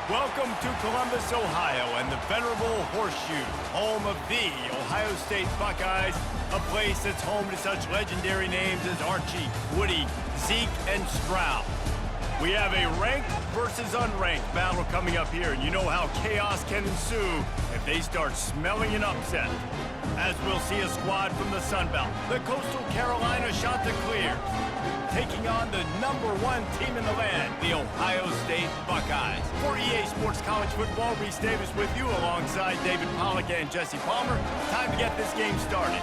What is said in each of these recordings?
Welcome to Columbus, Ohio, and the venerable Horseshoe, home of the Ohio State Buckeyes, a place that's home to such legendary names as Archie, Woody, Zeke, and Stroud. We have a ranked versus unranked battle coming up here, and you know how chaos can ensue if they start smelling an upset. As we'll see a squad from the Sun Belt, the Coastal Carolina Chanticleers, taking on the #1 team in the land, the Ohio State Buckeyes. For EA Sports College Football, Reese Davis with you alongside David Pollack and Jesse Palmer. Time to get this game started.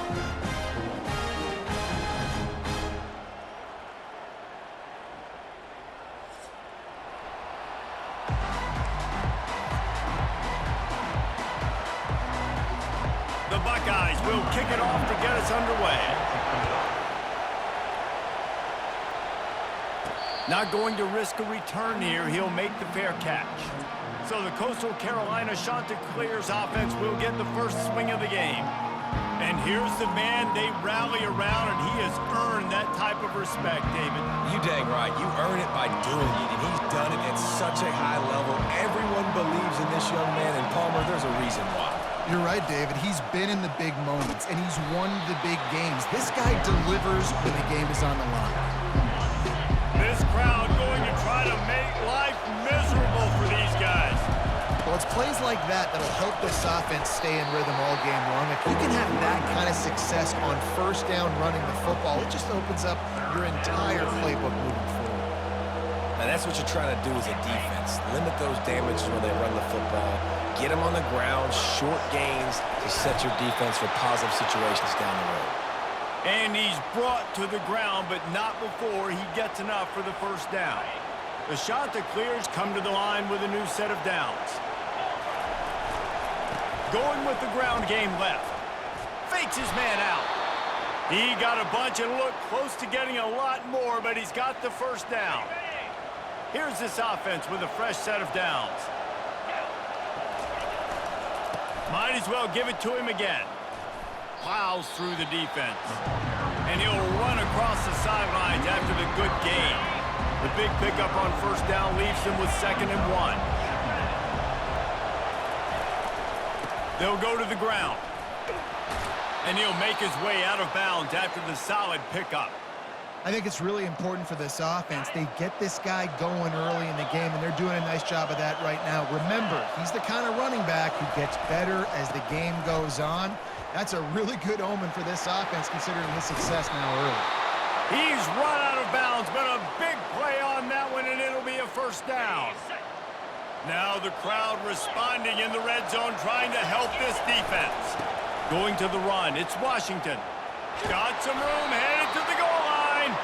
The Buckeyes will kick it off to get us underway. Not going to risk a return here. He'll make the fair catch. So the Coastal Carolina Chanticleers offense will get the first swing of the game. And here's the man they rally around, and he has earned that type of respect, David. You dang right. You earn it by doing it, and he's done it at such a high level. Everyone believes in this young man, and Palmer, there's a reason why. You're right, David. He's been in the big moments, and he's won the big games. This guy delivers when the game is on the line. This crowd going to try to make life miserable for these guys. Well, it's plays like that that'll help this offense stay in rhythm all game long. If you can have that kind of success on first down running the football, it just opens up your entire playbook moving forward. And that's what you're trying to do as a defense. Limit those damages when they run the football. Get them on the ground, short gains to set your defense for positive situations down the road. And he's brought to the ground, but not before he gets enough for the first down. The Chanticleers come to the line with a new set of downs. Going with the ground game left. Fakes his man out. He got a bunch and looked close to getting a lot more, but he's got the first down. Here's this offense with a fresh set of downs. Might as well give it to him again. Plows through the defense. And he'll run across the sidelines after the good gain. The big pickup on first down leaves him with 2nd and 1. They'll go to the ground. And he'll make his way out of bounds after the solid pickup. I think it's really important for this offense. They get this guy going early in the game, and they're doing a nice job of that right now. Remember, he's the kind of running back who gets better as the game goes on. That's a really good omen for this offense, considering his success now early. He's run out of bounds, but a big play on that one, and it'll be a first down. Now the crowd responding in the red zone, trying to help this defense. Going to the run, it's Washington. Got some room, headed to the goal line.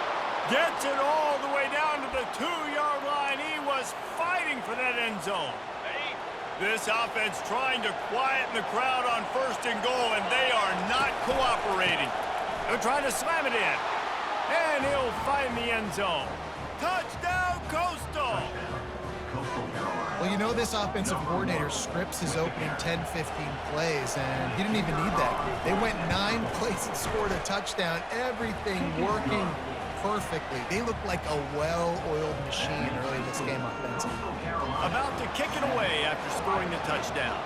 Gets it all the way down to the 2-yard line. He was fighting for that end zone. This offense trying to quieten the crowd on 1st and goal, and they are not cooperating. They're trying to slam it in. And he'll find the end zone. Touchdown, Coastal! Well, you know this offensive coordinator scripts his opening 10, 15 plays, and he didn't even need that. They went 9 plays and scored a touchdown. Everything working perfectly. They look like a well-oiled machine early in this game offensively. About to kick it away after scoring the touchdown.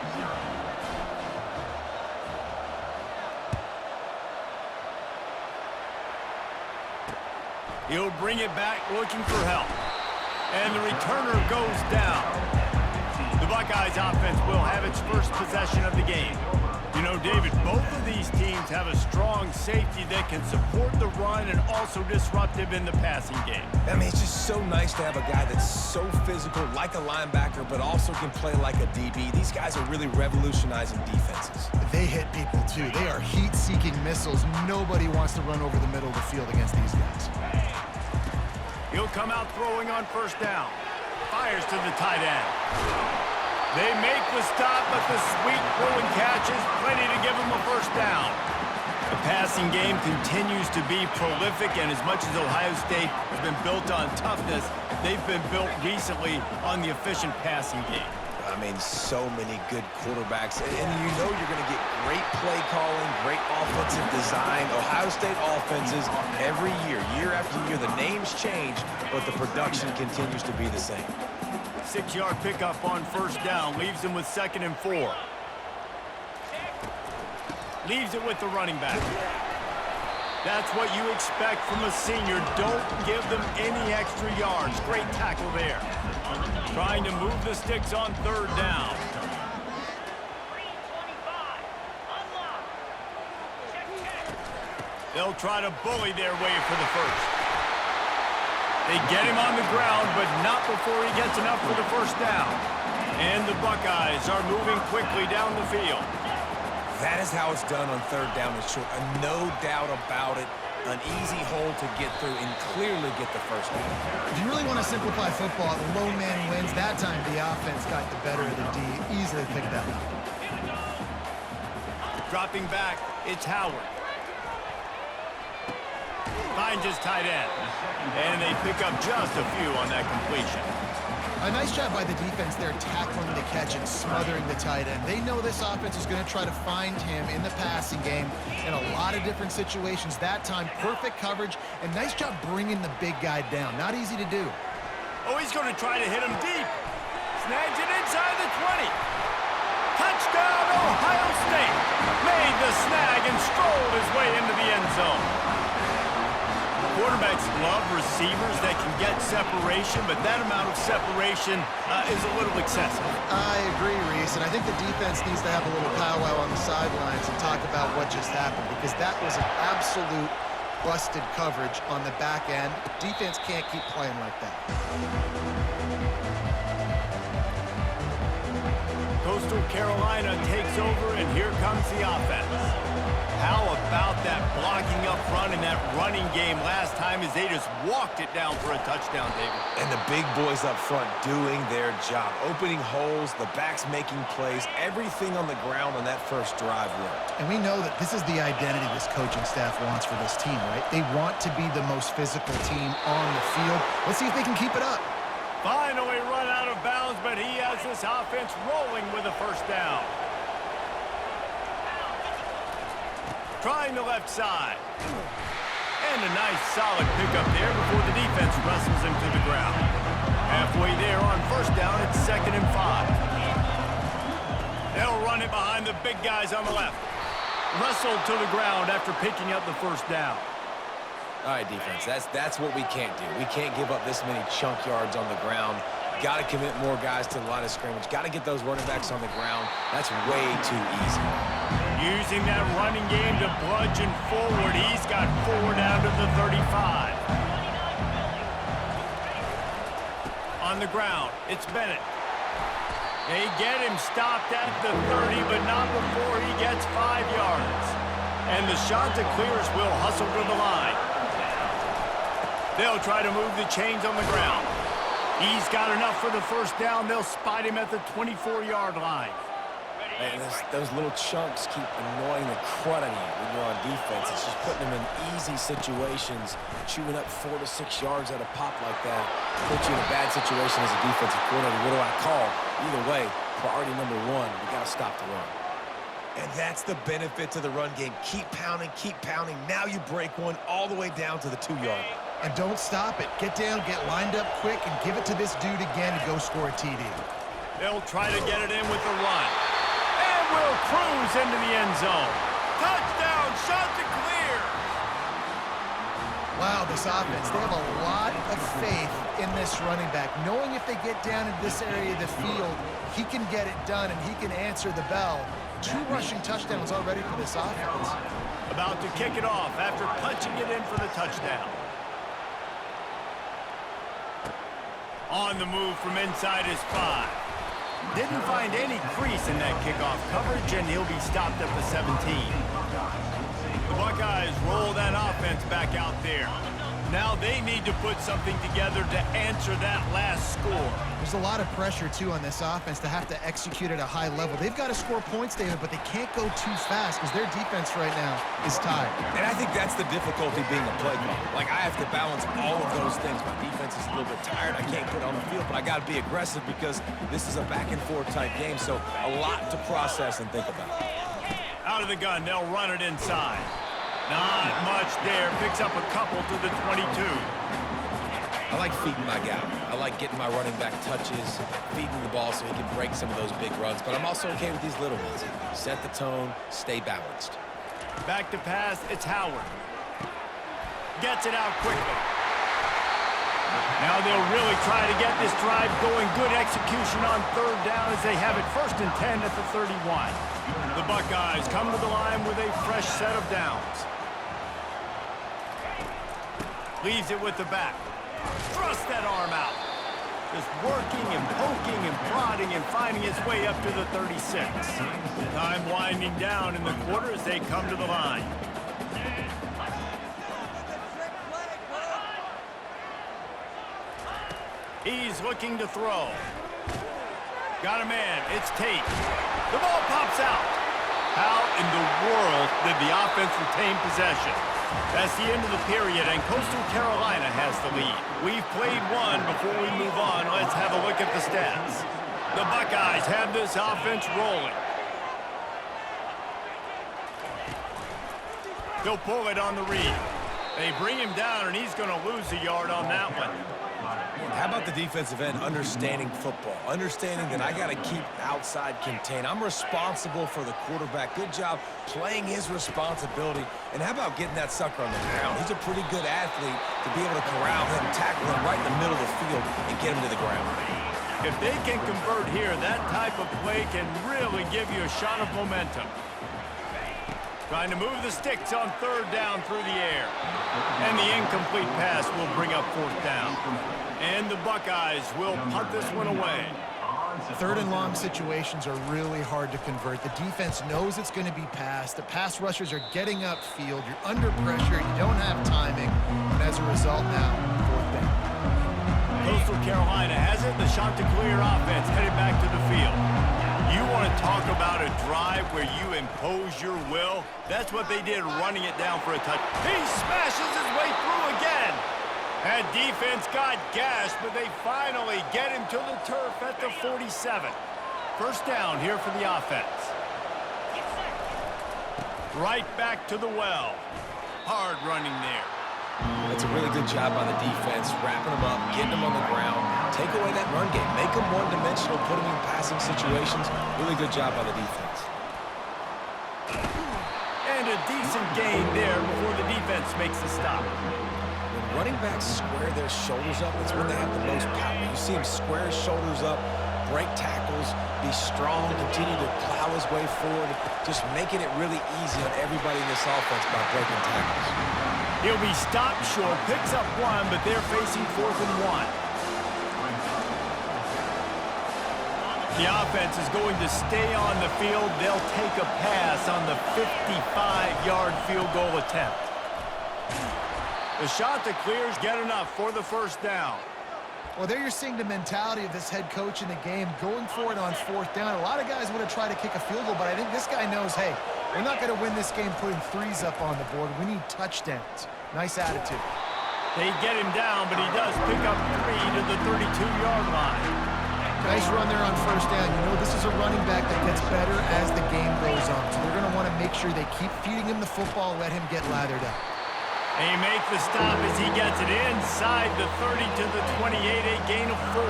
He'll bring it back looking for help. And the returner goes down. The Buckeyes offense will have its first possession of the game. You know, David, both of these teams have a strong safety that can support the run and also disruptive in the passing game. I mean, it's just so nice to have a guy that's so physical, like a linebacker, but also can play like a DB. These guys are really revolutionizing defenses. They hit people, too. They are heat-seeking missiles. Nobody wants to run over the middle of the field against these guys. He'll come out throwing on first down. Fires to the tight end. They make the stop, but the sweet throw and catch is plenty to give them a first down. The passing game continues to be prolific, and as much as Ohio State has been built on toughness, they've been built recently on the efficient passing game. I mean, so many good quarterbacks, and you know you're going to get great play calling, great offensive design. Ohio State offenses every year, year after year, the names change, but the production continues to be the same. 6-yard pickup on first down. Leaves him with 2nd and 4. Leaves it with the running back. That's what you expect from a senior. Don't give them any extra yards. Great tackle there. Trying to move the sticks on 3rd down. They'll try to bully their way for the first. They get him on the ground, but not before he gets enough for the first down. And the Buckeyes are moving quickly down the field. That is how it's done on 3rd down and short. No doubt about it. An easy hole to get through and clearly get the first down. If you really want to simplify football, the low man wins. That time the offense got the better of the D. Easily picked that up. Dropping back, it's Howard. Finds his tight end. And they pick up just a few on that completion. A nice job by the defense there, tackling the catch and smothering the tight end. They know this offense is going to try to find him in the passing game in a lot of different situations. That time, perfect coverage, and nice job bringing the big guy down. Not easy to do. Oh, he's going to try to hit him deep. Snags it inside the 20. Touchdown, Ohio State. Made the snag and strolled his way into the end zone. Quarterbacks love receivers that can get separation, but that amount of separation is a little excessive. I agree, Reese, and I think the defense needs to have a little powwow on the sidelines and talk about what just happened, because that was an absolute busted coverage on the back end. Defense can't keep playing like that. Coastal Carolina takes over, and here comes the offense. How about that blocking up front and that running game last time as they just walked it down for a touchdown, David? And the big boys up front doing their job. Opening holes, the backs making plays. Everything on the ground on that first drive worked. And we know that this is the identity this coaching staff wants for this team, right? They want to be the most physical team on the field. Let's see if they can keep it up. Finally run out of bounds, but he has this offense rolling with a first down. Trying the left side. And a nice solid pickup there before the defense wrestles him to the ground. Halfway there on first down, it's 2nd and 5. They'll run it behind the big guys on the left. Wrestled to the ground after picking up the first down. All right, defense, that's what we can't do. We can't give up this many chunk yards on the ground. Got to commit more guys to the line of scrimmage. Got to get those running backs on the ground. That's way too easy. Using that running game to bludgeon forward. He's got 4 down to the 35. On the ground, it's Bennett. They get him stopped at the 30, but not before he gets 5 yards. And the Chanticleers will hustle to the line. They'll try to move the chains on the ground. He's got enough for the first down. They'll spot him at the 24-yard line. Man, those little chunks keep annoying the crud out of you when you're on defense. It's just putting them in easy situations, chewing up 4 to 6 yards at a pop like that. Puts you in a bad situation as a defensive coordinator. What do I call? Either way, priority number 1, we got to stop the run. And that's the benefit to the run game. Keep pounding, keep pounding. Now you break one all the way down to the 2-yard line. And don't stop it. Get down, get lined up quick, and give it to this dude again to go score a TD. They'll try to get it in with the run. And will cruise into the end zone. Touchdown, Chanticleers! Wow, this offense, they have a lot of faith in this running back, knowing if they get down in this area of the field, he can get it done and he can answer the bell. 2 rushing touchdowns already for this offense. About to kick it off after punching it in for the touchdown. On the move from inside his 5. Didn't find any crease in that kickoff coverage, and he'll be stopped at the 17. The Buckeyes roll that offense back out there. Now they need to put something together to answer that last score. There's a lot of pressure, too, on this offense to have to execute at a high level. They've got to score points, David, but they can't go too fast because their defense right now is tired. And I think that's the difficulty being a play caller. Like, I have to balance all of those things. My defense is a little bit tired. I can't put it on the field, but I got to be aggressive because this is a back-and-forth type game, so a lot to process and think about. Out of the gun, they'll run it inside. Not much there. Picks up a couple to the 22. I like feeding my guy. I like getting my running back touches, feeding the ball so he can break some of those big runs. But I'm also okay with these little ones. Set the tone, stay balanced. Back to pass, it's Howard. Gets it out quickly. Now they'll really try to get this drive going. Good execution on third down as they have it 1st and 10 at the 31. The Buckeyes come to the line with a fresh set of downs. Leaves it with the back. Thrust that arm out. Just working and poking and prodding and finding its way up to the 36. Time winding down in the quarter as they come to the line. He's looking to throw. Got a man. It's Tate. The ball pops out. How in the world did the offense retain possession? That's the end of the period, and Coastal Carolina has the lead. We've played one. Before we move on, let's have a look at the stats. The Buckeyes have this offense rolling. He'll pull it on the read. They bring him down, and he's going to lose a yard on that one. How about the defensive end understanding football, understanding that I got to keep outside contained. I'm responsible for the quarterback. Good job playing his responsibility. And how about getting that sucker on the ground? He's a pretty good athlete to be able to corral him, tackle him right in the middle of the field, and get him to the ground. If they can convert here, that type of play can really give you a shot of momentum. Trying to move the sticks on third down through the air. And the incomplete pass will bring up 4th down. And the Buckeyes will punt this one away. 3rd and long situations are really hard to convert. The defense knows it's going to be passed. The pass rushers are getting upfield. You're under pressure. You don't have timing. And as a result now, 4th down. Coastal Carolina has it. The Chanticleer offense headed back to the field. You want to talk about a drive where you impose your will? That's what they did running it down for a touch. He smashes his way through again. That defense got gashed, but they finally get him to the turf at the 47. 1st down here for the offense. Right back to the well. Hard running there. That's a really good job by the defense, wrapping them up, getting them on the ground. Take away that run game. Make them one-dimensional, put them in passing situations. Really good job by the defense. And a decent gain there before the defense makes the stop. When running backs square their shoulders up, it's when they have the most power. You see him square his shoulders up, break tackles, be strong, continue to plow his way forward, just making it really easy on everybody in this offense by breaking tackles. He'll be stopped short, picks up 1, but they're facing 4th and 1. The offense is going to stay on the field. They'll take a pass on the 55-yard field goal attempt. The Chanticleers get enough for the 1st down. Well, there you're seeing the mentality of this head coach in the game, going for it on 4th down. A lot of guys want to try to kick a field goal, but I think this guy knows, hey, we're not going to win this game putting 3s up on the board. We need touchdowns. Nice attitude. They get him down, but he does pick up 3 to the 32-yard line. Nice run there on 1st down. You know, this is a running back that gets better as the game goes on. So they're going to want to make sure they keep feeding him the football, let him get lathered up. They make the stop as he gets it inside the 30 to the 28, a gain of 4.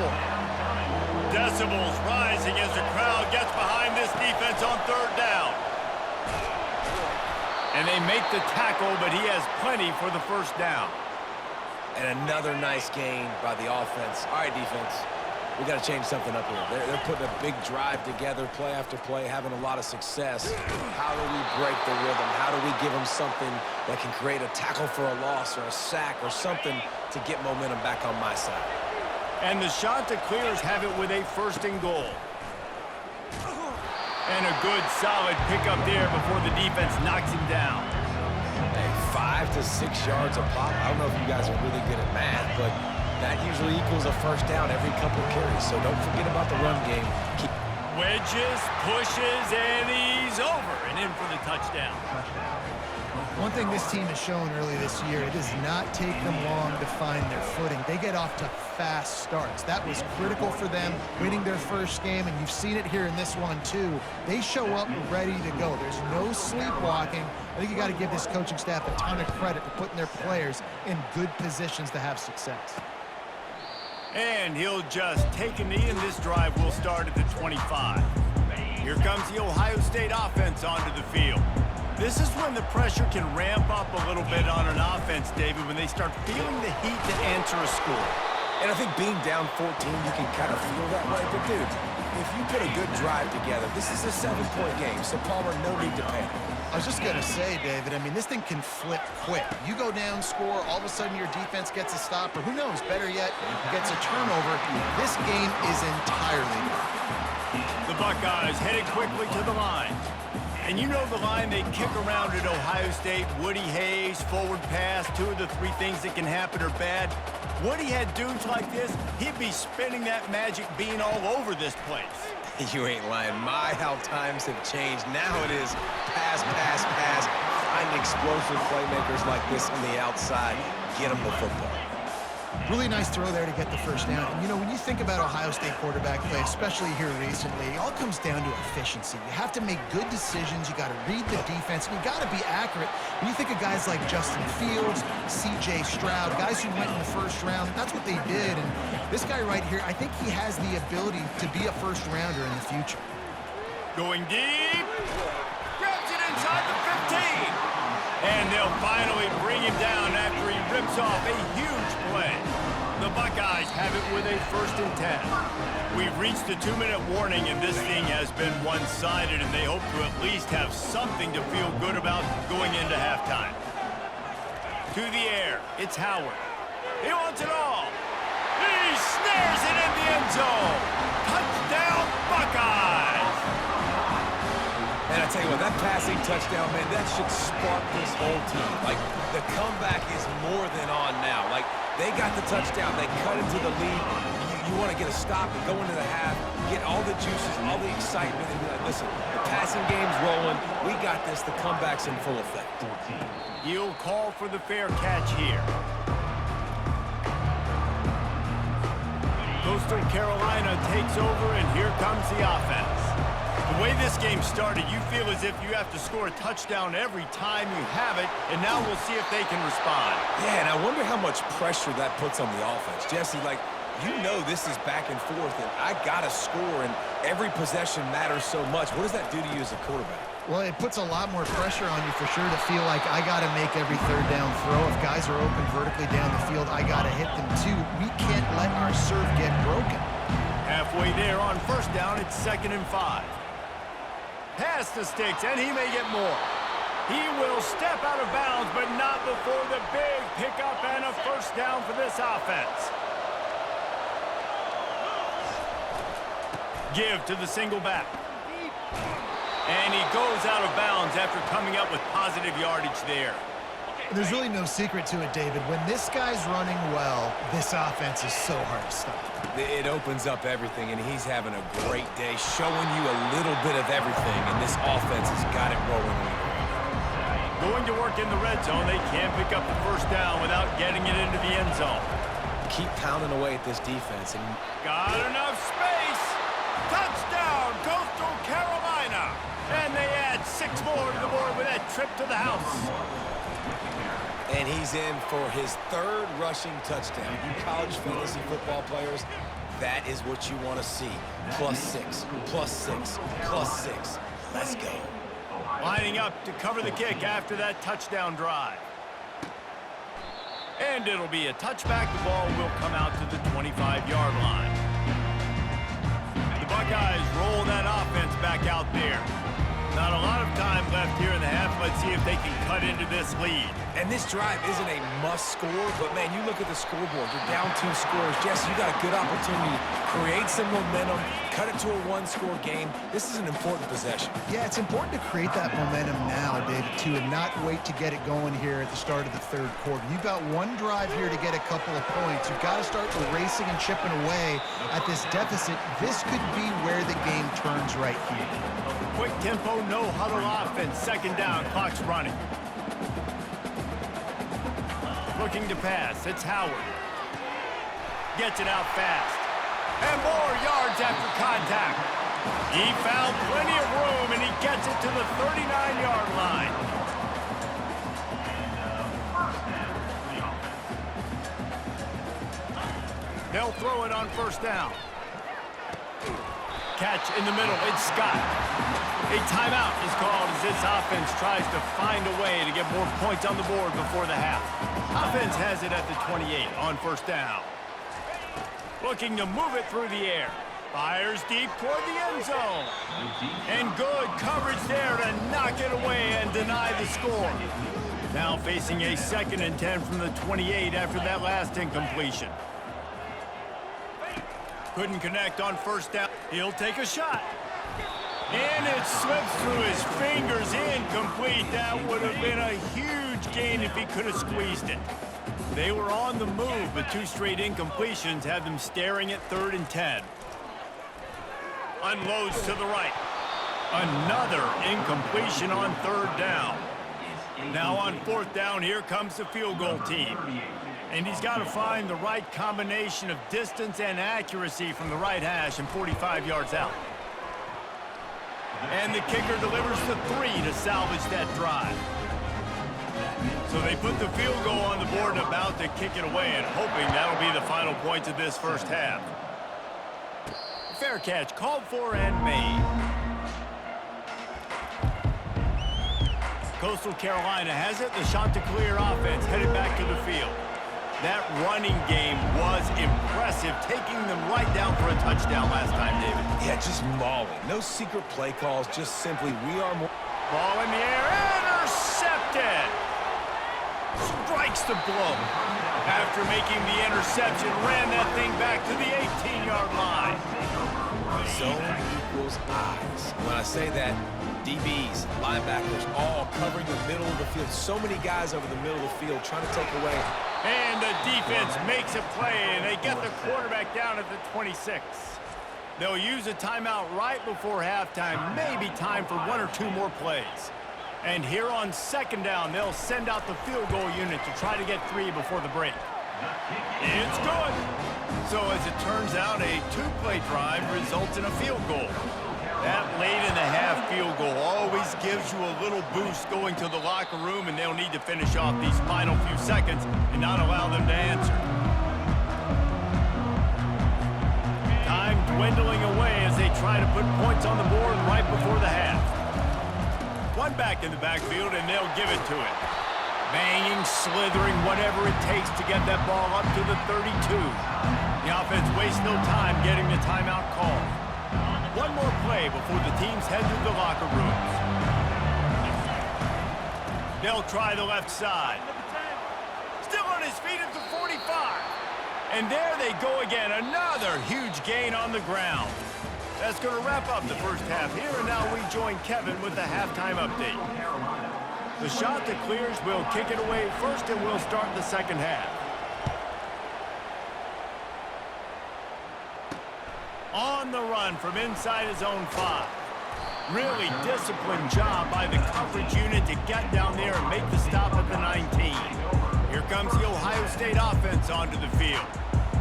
Decibels rising as the crowd gets behind this defense on 3rd down. And they make the tackle, but he has plenty for the 1st down. And another nice gain by the offense. All right, defense. We got to change something up here. They're putting a big drive together, play after play, having a lot of success. How do we break the rhythm? How do we give them something that can create a tackle for a loss or a sack or something to get momentum back on my side? And the Chanticleers have it with a 1st and goal. And a good, solid pickup there before the defense knocks him down. Hey, 5 to 6 yards a pop. I don't know if you guys are really good at math, but that usually equals a 1st down every couple of carries. So don't forget about the run game. Wedges, pushes, and he's over and in for the touchdown. One thing this team has shown early this year, it does not take them long to find their footing. They get off to fast starts. That was critical for them winning their 1st game, and you've seen it here in this one too. They show up ready to go. There's no sleepwalking. I think you got to give this coaching staff a ton of credit for putting their players in good positions to have success. And he'll just take a knee, and this drive will start at the 25. Here comes the Ohio State offense onto the field. This is when the pressure can ramp up a little bit on an offense, David, when they start feeling the heat to answer a score. And I think being down 14, you can kind of feel that way. But, dude, if you put a good drive together, this is a 7-point game, so Palmer, no need to panic. I was just going to say, David, I mean, this thing can flip quick. You go down, score, all of a sudden your defense gets a stop, or who knows, better yet, gets a turnover. This game is entirely different. The Buckeyes headed quickly to the line. And you know the line they kick around at Ohio State, Woody Hayes, forward pass, 2 of the 3 things that can happen are bad. Woody had dudes like this, he'd be spinning that magic bean all over this place. You ain't lying. My, how times have changed. Now it is pass, pass, pass. Find explosive playmakers like this on the outside. Get them the football. Really nice throw there to get the first down. And, you know, when you think about Ohio State quarterback play, especially here recently, it all comes down to efficiency. You have to make good decisions. You got to read the defense, and you got to be accurate. When you think of guys like Justin Fields, C.J. Stroud, guys who went in the first round, that's what they did. And this guy right here, I think he has the ability to be a first-rounder in the future. Going deep. Grabs it inside the 15. And they'll finally bring him down after he rips off a huge play. The Buckeyes have it with a 1st and 10. We've reached the 2-minute warning, and this thing has been one-sided, and they hope to at least have something to feel good about going into halftime. To the air, it's Howard. He wants it all. He snares it in the end zone. Touchdown, Buckeyes! And I tell you what, that passing touchdown, man, that should spark this whole team. Like, the comeback is more than on now. Like, they got the touchdown. They cut into the lead. You want to get a stop and go into the half, get all the juices, all the excitement, and be like, listen, the passing game's rolling. We got this. The comeback's in full effect. He'll call for the fair catch here. Coastal Carolina takes over, and here comes the offense. The way this game started, you feel as if you have to score a touchdown every time you have it, and now we'll see if they can respond. Yeah, and I wonder how much pressure that puts on the offense. Jesse, like, you know this is back and forth, and I got to score, and every possession matters so much. What does that do to you as a quarterback? Well, it puts a lot more pressure on you for sure to feel like I got to make every 3rd down throw. If guys are open vertically down the field, I got to hit them too. We can't let our serve get broken. Halfway there on 1st down, it's 2nd and 5. Pass the sticks, and he may get more. He will step out of bounds, but not before the big pickup and a 1st down for this offense. Give to the single back. And he goes out of bounds after coming up with positive yardage there. There's really no secret to it, David. When this guy's running well, this offense is so hard to stop. It opens up everything, and he's having a great day, showing you a little bit of everything, and this offense has got it rolling on the ground. Going to work in the red zone, they can't pick up the 1st down without getting it into the end zone. Keep pounding away at this defense. And got enough space. Touchdown, Coastal Carolina. And they add 6 more to the board with that trip to the house. And he's in for his 3rd rushing touchdown. You college fantasy football players, that is what you want to see. +6, +6, +6. Let's go. Lining up to cover the kick after that touchdown drive. And it'll be a touchback. The ball will come out to the 25-yard line. The Buckeyes roll that offense back out there. Not a lot of time left here in the half. Let's see if they can cut into this lead. And this drive isn't a must score, but, man, you look at the scoreboard. You're down 2 scores. Jesse, you got a good opportunity to create some momentum, cut it to a 1-score game. This is an important possession. Yeah, it's important to create that momentum now, David, too, and not wait to get it going here at the start of the 3rd quarter. You've got 1 drive here to get a couple of points. You've got to start erasing and chipping away at this deficit. This could be where the game turns right here. Quick tempo, no huddle offense. 2nd down, clock's running. Looking to pass, it's Howard. Gets it out fast. And more yards after contact. He found plenty of room, and he gets it to the 39-yard line. They'll throw it on first down. Catch in the middle. It's Scott. A timeout is called as this offense tries to find a way to get more points on the board before the half. Offense has it at the 28 on first down. Looking to move it through the air. Fires deep toward the end zone. And good coverage there to knock it away and deny the score. Now facing a 2nd and 10 from the 28 after that last incompletion. Couldn't connect on first down. He'll take a shot. And it slips through his fingers, incomplete. That would have been a huge gain if he could have squeezed it. They were on the move, but 2 straight incompletions had them staring at 3rd and 10. Unloads to the right. Another incompletion on 3rd down. Now on 4th down, here comes the field goal team. And he's got to find the right combination of distance and accuracy from the right hash and 45 yards out. And the kicker delivers the 3 to salvage that drive. So they put the field goal on the board and about to kick it away and hoping that'll be the final points of this first half. Fair catch called for and made. Coastal Carolina has it. The Chanticleer offense headed back to the field. That running game was impressive, taking them right down for a touchdown last time, David. Yeah, just mauling. No secret play calls, just simply we are more. Ball in the air, intercepted. Strikes the blow. After making the interception, ran that thing back to the 18-yard line. Zone equals eyes. When I say that, DBs, linebackers, all covering the middle of the field. So many guys over the middle of the field trying to take away. And the defense makes a play, and they get the quarterback down at the 26. They'll use a timeout right before halftime, maybe time for 1 or 2 more plays. And here on 2nd down, they'll send out the field goal unit to try to get 3 before the break. It's good. So as it turns out, a 2-play drive results in a field goal. That late-in-the-half field goal always gives you a little boost going to the locker room, and they'll need to finish off these final few seconds and not allow them to answer. Time dwindling away as they try to put points on the board right before the half. 1 back in the backfield, and they'll give it to it. Banging, slithering, whatever it takes to get that ball up to the 32. The offense wastes no time getting the timeout called. 1 more play before the teams head to the locker rooms. They'll try the left side. Still on his feet at the 45. And there they go again. Another huge gain on the ground. That's going to wrap up the first half here, and now we join Kevin with the halftime update. The Chanticleers will kick it away first, and we'll start the second half. On the run from inside his own 5. Really disciplined job by the coverage unit to get down there and make the stop at the 19. Here comes the Ohio State offense onto the field.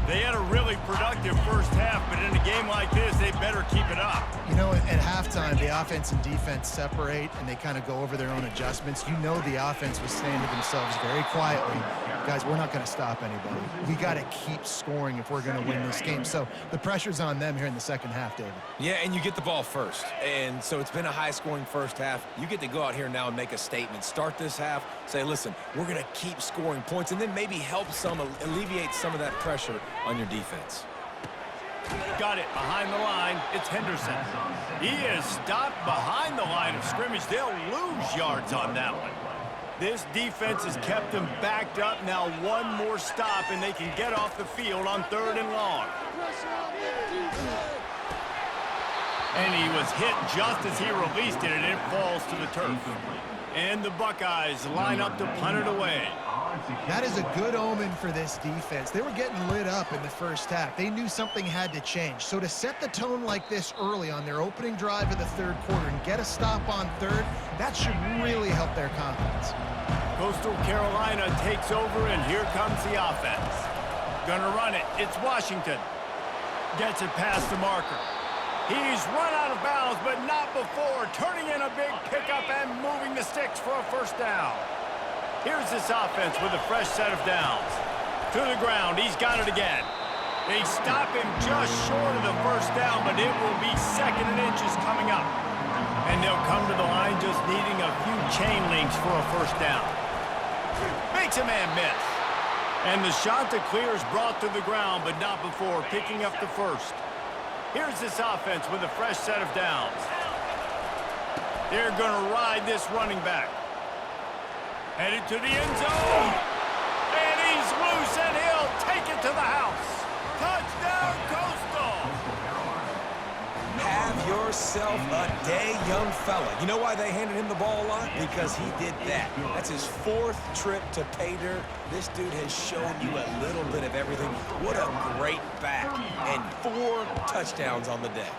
They had a really productive first half, but in a game like this, they better keep it up. You know, at halftime, the offense and defense separate, and they kind of go over their own adjustments. You know the offense was saying to themselves very quietly, guys, we're not going to stop anybody. We got to keep scoring if we're going to win this game. So the pressure's on them here in the second half, David. Yeah, and you get the ball first. And so it's been a high-scoring first half. You get to go out here now and make a statement. Start this half, say, listen, we're going to keep scoring points, and then maybe help alleviate some of that pressure on your defense. Got it behind the line. It's Henderson. He is stopped behind the line of scrimmage. They'll lose yards on that one. This defense has kept them backed up. Now 1 more stop, and they can get off the field on 3rd and long. And he was hit just as he released it, and it falls to the turf. And the Buckeyes line up to punt it away. That is a good omen for this defense. They were getting lit up in the first half. They knew something had to change. So to set the tone like this early on their opening drive of the 3rd quarter and get a stop on 3rd, that should really help their confidence. Coastal Carolina takes over, and here comes the offense. Gonna run it. It's Washington. Gets it past the marker. He's run out of bounds, but not before. Turning in a big pickup and moving the sticks for a first down. Here's this offense with a fresh set of downs. To the ground, he's got it again. They stop him just short of the first down, but it will be 2nd and inches coming up. And they'll come to the line just needing a few chain links for a first down. Makes a man miss. And the shot to clear is brought to the ground, but not before picking up the first. Here's this offense with a fresh set of downs. They're going to ride this running back. Headed to the end zone. And he's loose, and he'll take it to the house. Touchdown, Coastal! Have yourself a day, young fella. You know why they handed him the ball a lot? Because he did that. That's his 4th trip to pay dirt. This dude has shown you a little bit of everything. What a great back. And 4 touchdowns on the day.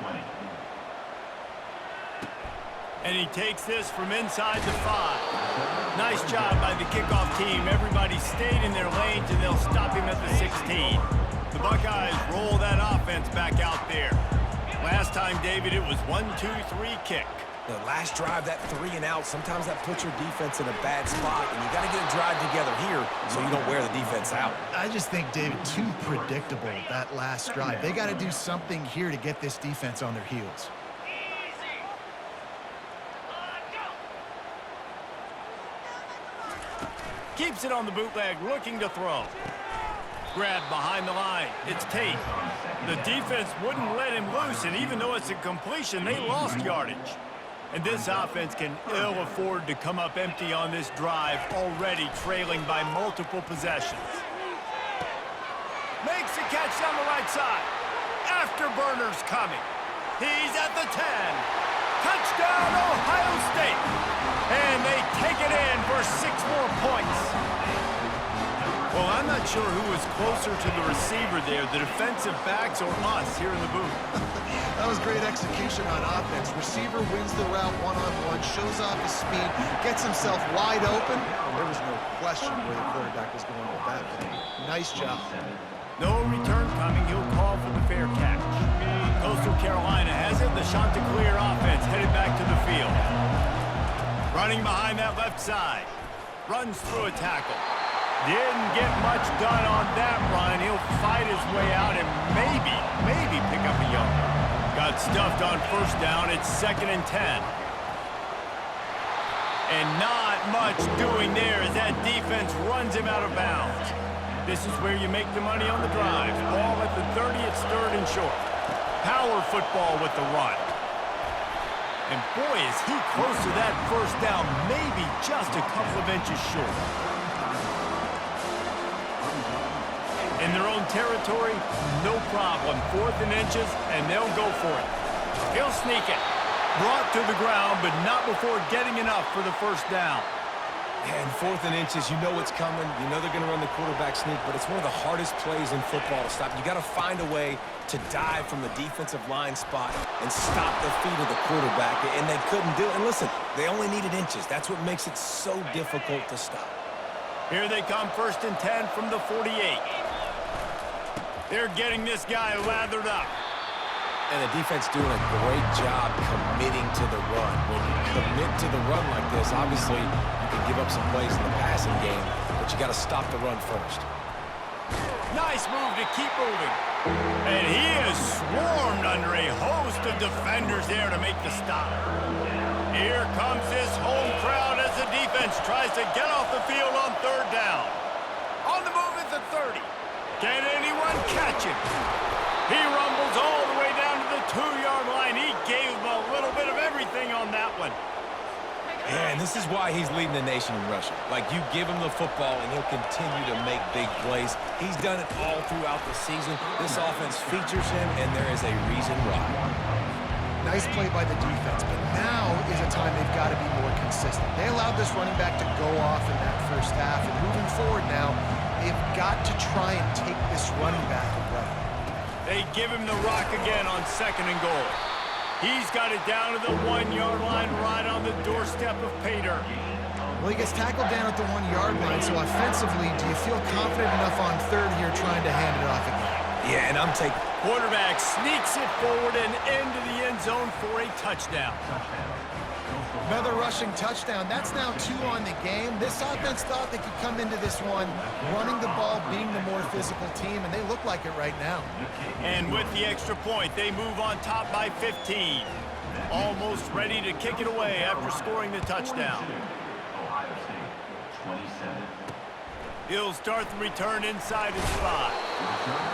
And he takes this from inside the 5. Nice job by the kickoff team. Everybody stayed in their lanes, and they'll stop him at the 16. The Buckeyes roll that offense back out there. Last time, David, it was 1-2-3 kick. The last drive, that 3 and out, sometimes that puts your defense in a bad spot, and you got to get a drive together here so you don't wear the defense out. I just think, David, too predictable, that last drive. They got to do something here to get this defense on their heels. Keeps it on the bootleg, looking to throw. Grabbed behind the line. It's Tate. The defense wouldn't let him loose, and even though it's a completion, they lost yardage. And this offense can ill afford to come up empty on this drive, already trailing by multiple possessions. Makes the catch down the right side. Afterburner's coming. He's at the 10. Touchdown, Ohio State. And they take it in for 6 more points. Well, I'm not sure who was closer to the receiver there, the defensive backs or us here in the booth. That was great execution on offense. Receiver wins the route one-on-one, shows off his speed, gets himself wide open. There was no question where the quarterback was going with that play. Nice job. No return coming. He'll call for the fair catch. Coastal Carolina has it. The shot to clear offense headed back to the field. Running behind that left side. Runs through a tackle. Didn't get much done on that run. He'll fight his way out and maybe pick up a yard. Got stuffed on first down. It's 2nd and 10. And not much doing there as that defense runs him out of bounds. This is where you make the money on the drive. Ball at the 30, it's 3rd and short. Power football with the run. And boy, is he close to that first down, maybe just a couple of inches short. In their own territory, no problem. 4th and inches, and they'll go for it. He'll sneak it. Brought to the ground, but not before getting enough for the first down. And 4th and inches, you know it's coming. You know they're going to run the quarterback sneak, but it's one of the hardest plays in football to stop. You got to find a way to dive from the defensive line spot and stop the feet of the quarterback, and they couldn't do it. And listen, they only needed inches. That's what makes it so difficult to stop. Here they come, 1st and 10 from the 48. They're getting this guy lathered up. And the defense doing a great job committing to the run. When you commit to the run like this, obviously you can give up some plays in the passing game, but you got to stop the run first. Nice move to keep moving. And he is swarmed under a host of defenders there to make the stop. Here comes this home crowd as the defense tries to get off the field on 3rd down. On the move at the 30. Can anyone catch him? He rumbles all the way down to the 2-yard line. He gave him a little bit of everything on that one. And this is why he's leading the nation in rushing. Like, you give him the football, and he'll continue to make big plays. He's done it all throughout the season. This offense features him, and there is a reason why. Nice play by the defense, but now is a time they've got to be more consistent. They allowed this running back to go off in that first half, and moving forward now, they've got to try and take this running back away. They give him the rock again on 2nd and goal. He's got it down to the 1-yard line right on the doorstep of pay dirt. Well, he gets tackled down at the 1-yard line, so offensively, do you feel confident enough on 3rd here trying to hand it off again? Yeah, and I'm taking... Quarterback sneaks it forward and into the end zone for a touchdown. Another rushing touchdown. That's now 2 on the game. This offense thought they could come into this one running the ball, being the more physical team, and they look like it right now. And with the extra point, they move on top by 15. Almost ready to kick it away after scoring the touchdown. He'll start the return inside his 5.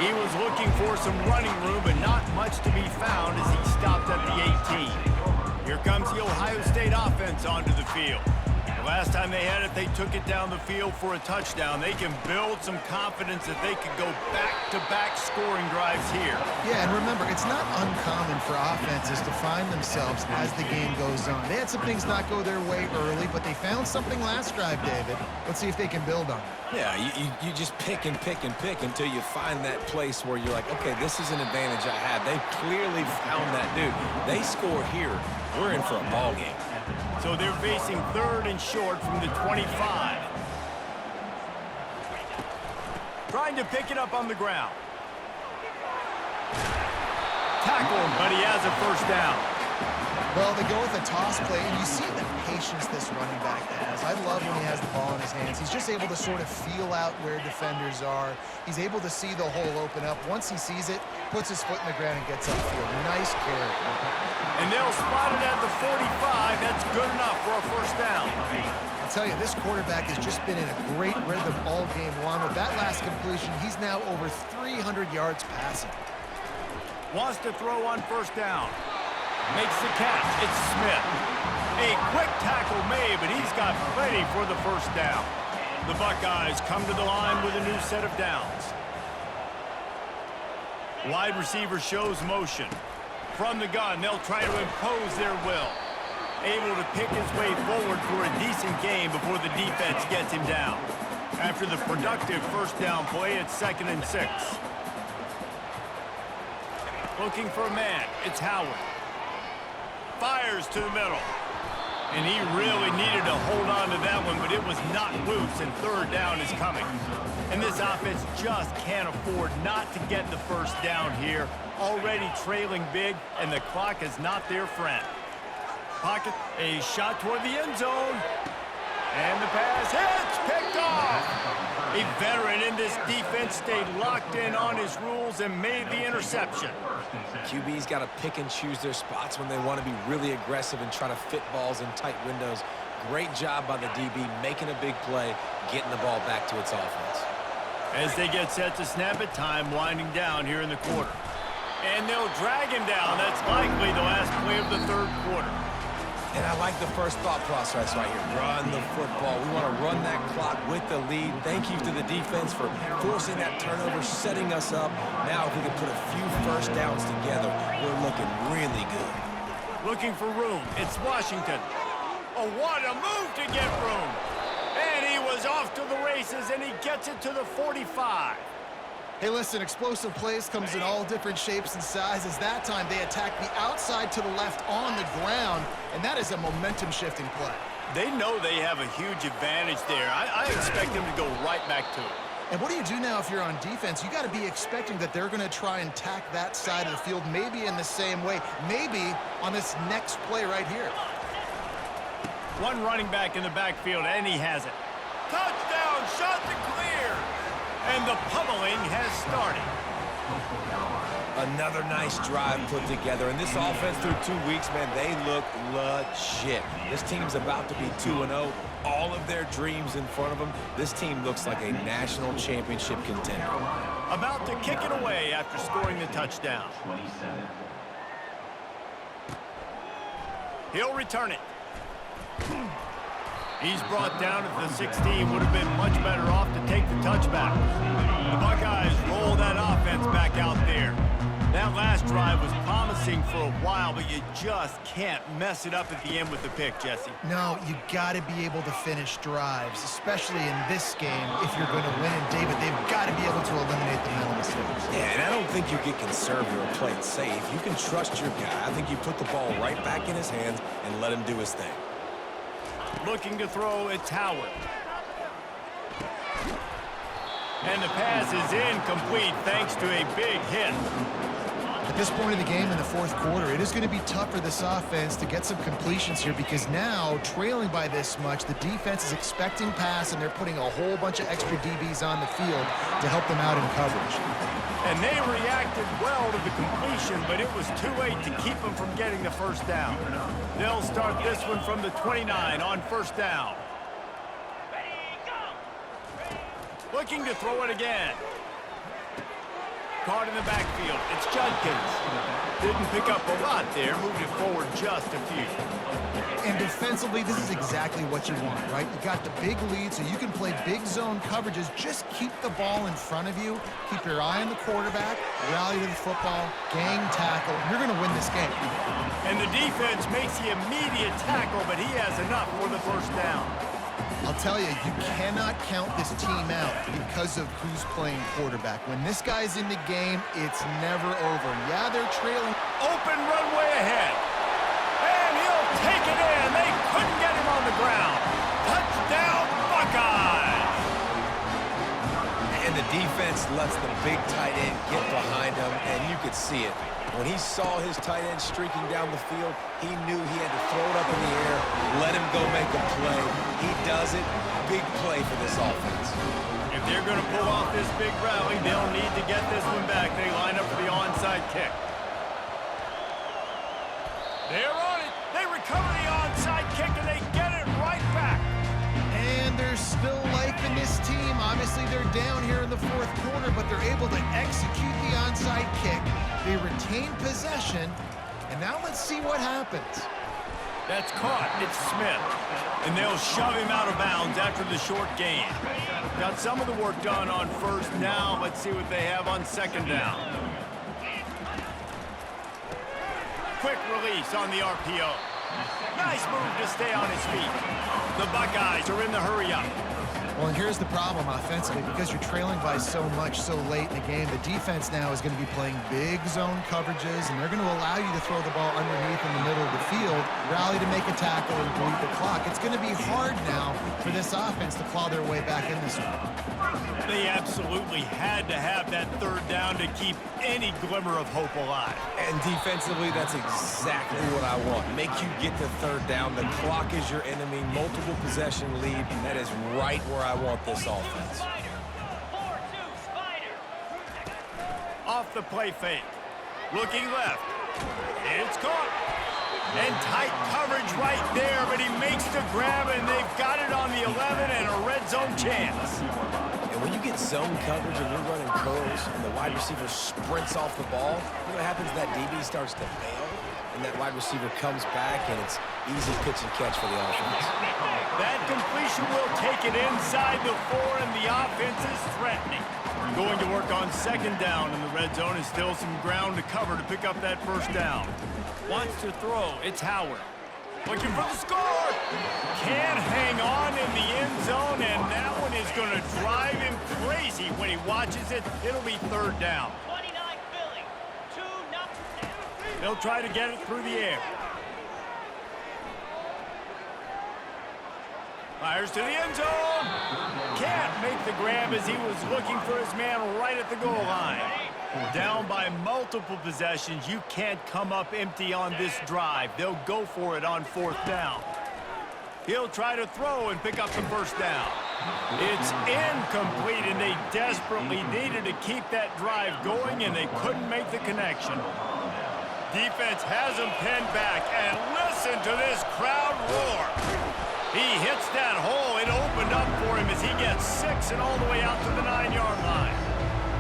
He was looking for some running room, but not much to be found as he stopped at the 18. Here comes the Ohio State offense onto the field. The last time they had it, they took it down the field for a touchdown. They can build some confidence that they could go back-to-back scoring drives here. Yeah, and remember, it's not uncommon for offenses to find themselves as the game goes on. They had some things not go their way early, but they found something last drive, David. Let's see if they can build on it. Yeah, you just pick and pick and pick until you find that place where you're like, okay, this is an advantage I have. They clearly found that dude. They score here. We're in for a ball game. So they're facing 3rd and short from the 25. Trying to pick it up on the ground. Tackled, but he has a first down. Well, they go with a toss play, and you see the patience this running back has. I love when he has the ball in his hands. He's just able to sort of feel out where defenders are. He's able to see the hole open up. Once he sees it, puts his foot in the ground and gets upfield. Nice carry. And they'll spot it at the 45. That's good enough for a first down. I'll tell you, this quarterback has just been in a great rhythm all game long. With that last completion, he's now over 300 yards passing. Wants to throw on first down. Makes the catch. It's Smith. A quick tackle made, but he's got plenty for the first down. The Buckeyes come to the line with a new set of downs. Wide receiver shows motion. From the gun, they'll try to impose their will. Able to pick his way forward for a decent game before the defense gets him down. After the productive first down play, it's 2nd and 6. Looking for a man. It's Howard. Fires to the middle. And he really needed to hold on to that one, but it was not loose, and 3rd down is coming. And this offense just can't afford not to get the first down here. Already trailing big, and the clock is not their friend. Pocket, a shot toward the end zone. And the pass hits, picked off. A veteran in this defense stayed locked in on his rules and made the interception. QB's got to pick and choose their spots when they want to be really aggressive and try to fit balls in tight windows. Great job by the DB making a big play, getting the ball back to its offense. As they get set to snap it, time winding down here in the quarter. And they'll drag him down. That's likely the last play of the 3rd quarter. And I like the first thought process right here. Run the football. We want to run that clock with the lead. Thank you to the defense for forcing that turnover, setting us up. Now if we can put a few first downs together, we're looking really good. Looking for room. It's Washington. Oh, what a move to get room. And he was off to the races, and he gets it to the 45. Hey, listen, explosive plays comes in all different shapes and sizes. That time, they attack the outside to the left on the ground, and that is a momentum-shifting play. They know they have a huge advantage there. I expect them to go right back to it. And what do you do now if you're on defense? You got to be expecting that they're going to try and tack that side of the field, maybe in the same way, maybe on this next play right here. One running back in the backfield, and he has it. Touchdown, shot to clear. And the pummeling has started. Another nice drive put together. And this offense through 2 weeks, man, they look legit. This team's about to be 2-0. All of their dreams in front of them. This team looks like a national championship contender. About to kick it away after scoring the touchdown. He'll return it. He's brought down at the 16. Would have been much better off to take the touchback. The Buckeyes roll that offense back out there. That last drive was promising for a while, but you just can't mess it up at the end with the pick, Jesse. No, you got to be able to finish drives, especially in this game. If you're going to win, and David, they've got to be able to eliminate the mental mistakes. Yeah, and I don't think you get conservative or play it safe. You can trust your guy. I think you put the ball right back in his hands and let him do his thing. Looking to throw, it's Howard. And the pass is incomplete thanks to a big hit. The This point of the game in the fourth quarter, it is going to be tough for this offense to get some completions here because now, trailing by this much, the defense is expecting pass and they're putting a whole bunch of extra DBs on the field to help them out in coverage. And they reacted well to the completion, but it was too late to keep them from getting the first down. They'll start this one from the 29 on first down. Looking to throw it again. Caught in the backfield. It's Judkins. Didn't pick up a lot there, moving it forward just a few. And defensively, this is exactly what you want, right? You got the big lead, so you can play big zone coverages. Just keep the ball in front of you. Keep your eye on the quarterback. Rally to the football. Gang tackle. You're going to win this game. And the defense makes the immediate tackle, but he has enough for the first down. I'll tell you, you cannot count this team out because of who's playing quarterback. When this guy's in the game, it's never over. Yeah, they're trailing. Open runway ahead. And he'll take it in. They couldn't get him on the ground. Touchdown, Buckeyes. And the defense lets the big tight end get behind him, and you could see it. When he saw his tight end streaking down the field, he knew he had to throw it up in the air, let him go make a play. He does it. Big play for this offense. If they're going to pull off this big rally, they'll need to get this one back. They line up for the onside kick. They're on it. They recover the onside kick, and they get it right back. And there's still life in this team. Obviously, they're down here in the fourth quarter, but they're able to execute the onside kick. They retain possession, and now let's see what happens. That's caught. It's Smith. And they'll shove him out of bounds after the short gain. Got some of the work done on first. Now let's see what they have on second down. Quick release on the RPO. Nice move to stay on his feet. The Buckeyes are in the hurry-up. Well, and here's the problem offensively. Because you're trailing by so much so late in the game, the defense now is going to be playing big zone coverages, and they're going to allow you to throw the ball underneath in the middle of the field, rally to make a tackle, and bleed the clock. It's going to be hard now for this offense to claw their way back in this one. They absolutely had to have that third down to keep any glimmer of hope alive. And defensively, that's exactly what I want. Make you get the third down. The clock is your enemy. Multiple possession lead. That is right where I want this offense. Off the play fake. Looking left. It's caught. And tight coverage right there, but he makes the grab, and they've got it on the 11 and a red zone chance. And when you get zone coverage and you're running curls and the wide receiver sprints off the ball, you know what happens? That DB starts to bail, and that wide receiver comes back, and it's easy pitch and catch for the offense. That completion will take it inside the 4, and the offense is threatening. Going to work on second down, and the red zone is still some ground to cover to pick up that first down. Wants to throw. It's Howard. Looking for the score. Can't hang on in the end zone, and that one is going to drive him crazy when he watches it. It'll be third down. 29 Philly, 2-0. They'll try to get it through the air. Fires to the end zone. Can't make the grab as he was looking for his man right at the goal line. Down by multiple possessions. You can't come up empty on this drive. They'll go for it on fourth down. He'll try to throw and pick up the first down. It's incomplete, and they desperately needed to keep that drive going, and they couldn't make the connection. Defense has him pinned back, and listen to this crowd roar. He hits that hole. It opened up for him as he gets 6 and all the way out to the 9-yard line.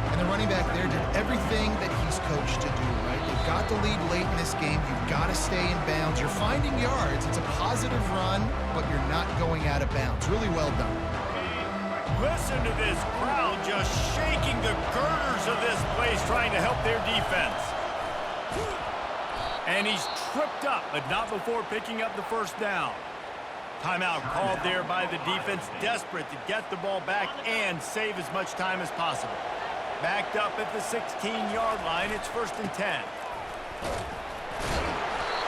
And the running back there did everything that he's coached to do, right? They've got the lead late in this game. You've got to stay in bounds. You're finding yards. It's a positive run, but you're not going out of bounds. Really well done. Listen to this crowd just shaking the girders of this place trying to help their defense. And he's tripped up, but not before picking up the first down. Timeout called there by the defense, desperate to get the ball back and save as much time as possible. Backed up at the 16-yard line, it's 1st and 10.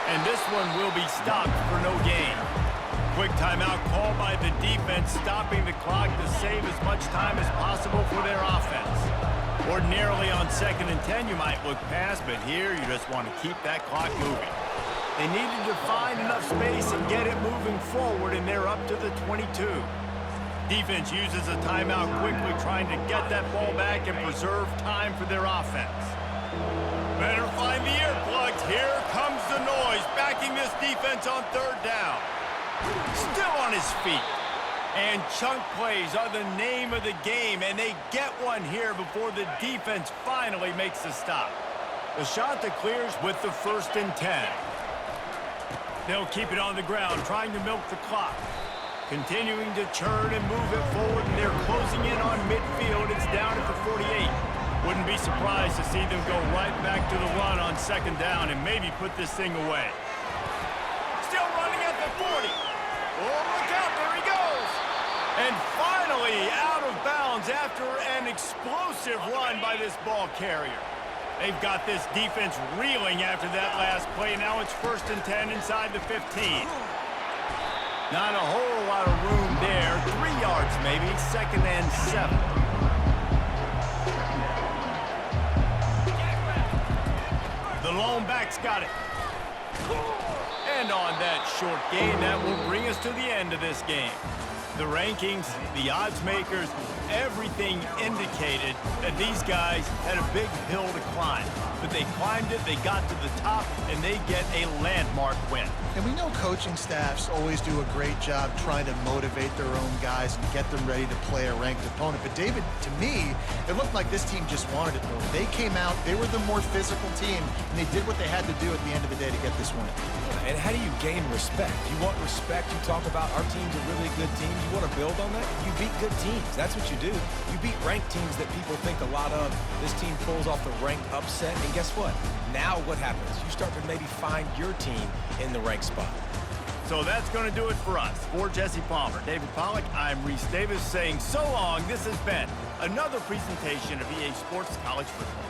And this one will be stopped for no gain. Quick timeout called by the defense, stopping the clock to save as much time as possible for their offense. Ordinarily on 2nd and 10, you might look past, but here you just want to keep that clock moving. They needed to find enough space and get it moving forward, and they're up to the 22. Defense uses a timeout quickly, trying to get that ball back and preserve time for their offense. Better find the earplugs. Here comes the noise, backing this defense on 3rd down. Still on his feet. And chunk plays are the name of the game, and they get one here before the defense finally makes the stop. The shot that clears with the 1st and 10. They'll keep it on the ground, trying to milk the clock. Continuing to churn and move it forward, and they're closing in on midfield. It's down at the 48. Wouldn't be surprised to see them go right back to the run on 2nd down and maybe put this thing away. Still running at the 40. Oh, look out, there he goes. And finally out of bounds after an explosive run by this ball carrier. They've got this defense reeling after that last play. Now it's 1st and 10 inside the 15. Not a whole lot of room there. 3 yards maybe, 2nd and 7. The lone back's got it. And on that short gain, that will bring us to the end of this game. The rankings, the odds makers, everything indicated that these guys had a big hill to climb. But they climbed it, they got to the top, and they get a landmark win. And we know coaching staffs always do a great job trying to motivate their own guys and get them ready to play a ranked opponent. But David, to me, it looked like this team just wanted it more. They came out, they were the more physical team, and they did what they had to do at the end of the day to get this win. And how do you gain respect? You want respect, you talk about our team's a really good team. You want to build on that? You beat good teams. That's what you do. You beat ranked teams that people think a lot of. This team pulls off the ranked upset, and guess what? Now what happens? You start to maybe find your team in the ranked spot. So that's going to do it for us. For Jesse Palmer, David Pollack, I'm Reese Davis saying so long. This has been another presentation of EA Sports College Football.